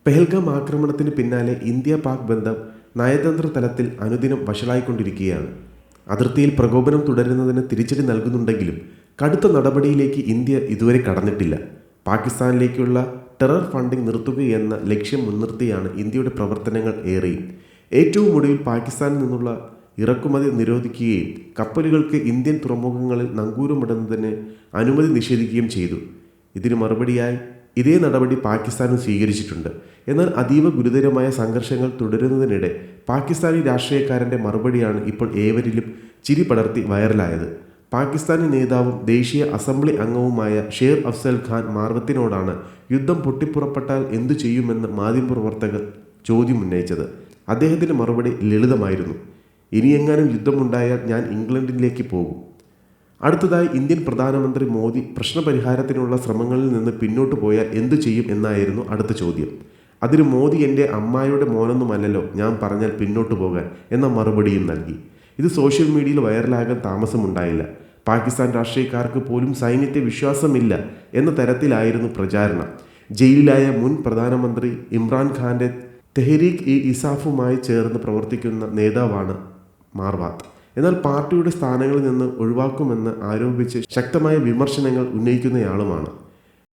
പെഹൽഗാം ആക്രമണത്തിന് പിന്നാലെ ഇന്ത്യ പാക് ബന്ധം നയതന്ത്ര തലത്തിൽ അനുദിനം വഷളായിക്കൊണ്ടിരിക്കുകയാണ്. അതിർത്തിയിൽ പ്രകോപനം തുടരുന്നതിന് തിരിച്ചടി നൽകുന്നുണ്ടെങ്കിലും കടുത്ത നടപടിയിലേക്ക് ഇന്ത്യ ഇതുവരെ കടന്നിട്ടില്ല. പാകിസ്ഥാനിലേക്കുള്ള ടെറർ ഫണ്ടിംഗ് നിർത്തുകയെന്ന ലക്ഷ്യം മുൻനിർത്തിയാണ് ഇന്ത്യയുടെ പ്രവർത്തനങ്ങൾ ഏറെയും. ഏറ്റവും ഒടുവിൽ പാകിസ്ഥാനിൽ നിന്നുള്ള ഇറക്കുമതി നിരോധിക്കുകയും കപ്പലുകൾക്ക് ഇന്ത്യൻ തുറമുഖങ്ങളിൽ നങ്കൂരമിടുന്നതിന് അനുമതി നിഷേധിക്കുകയും ചെയ്തു. ഇതിന് മറുപടിയായി ഇതേ നടപടി പാകിസ്ഥാനും സ്വീകരിച്ചിട്ടുണ്ട്. എന്നാൽ അതീവ ഗുരുതരമായ സംഘർഷങ്ങൾ തുടരുന്നതിനിടെ പാകിസ്ഥാനി രാഷ്ട്രീയക്കാരൻ്റെ മറുപടിയാണ് ഇപ്പോൾ ഏവരിലും ചിരി പടർത്തി വൈറലായത്. പാകിസ്ഥാനി നേതാവും ദേശീയ അസംബ്ലി അംഗവുമായ ഷേർ അഫ്സൽ ഖാൻ മാർവത്തിനോടാണ് യുദ്ധം പൊട്ടിപ്പുറപ്പെട്ടാൽ എന്തു ചെയ്യുമെന്ന് മാധ്യമപ്രവർത്തകർ ചോദ്യം ഉന്നയിച്ചത്. അദ്ദേഹത്തിൻ്റെ മറുപടി ലളിതമായിരുന്നു: ഇനിയെങ്ങാനും യുദ്ധമുണ്ടായാൽ ഞാൻ ഇംഗ്ലണ്ടിലേക്ക് പോകും. അടുത്തതായി ഇന്ത്യൻ പ്രധാനമന്ത്രി മോദി പ്രശ്നപരിഹാരത്തിനുള്ള ശ്രമങ്ങളിൽ നിന്ന് പിന്നോട്ട് പോയാൽ എന്തു ചെയ്യും എന്നായിരുന്നു അടുത്ത ചോദ്യം. അതിന് മോദി എൻ്റെ അമ്മായിയുടെ മോനൊന്നുമല്ലല്ലോ ഞാൻ പറഞ്ഞാൽ പിന്നോട്ട് പോകാൻ എന്ന മറുപടിയും നൽകി. ഇത് സോഷ്യൽ മീഡിയയിൽ വൈറലാകാൻ താമസമുണ്ടായില്ല. പാകിസ്ഥാൻ രാഷ്ട്രീയക്കാർക്ക് പോലും സൈന്യത്തെ വിശ്വാസമില്ല എന്ന തരത്തിലായിരുന്നു പ്രചാരണം. ജയിലിലായ മുൻ പ്രധാനമന്ത്രി ഇമ്രാൻഖാൻ്റെ തെഹ്രീക്ക് ഇ ഇൻസാഫുമായി ചേർന്ന് പ്രവർത്തിക്കുന്ന നേതാവാണ് മാർവാത്ത്. എന്നാൽ പാർട്ടിയുടെ സ്ഥാനങ്ങളിൽ നിന്ന് ഒഴിവാക്കുമെന്ന് ആരോപിച്ച് ശക്തമായ വിമർശനങ്ങൾ ഉന്നയിക്കുന്നയാളുമാണ്.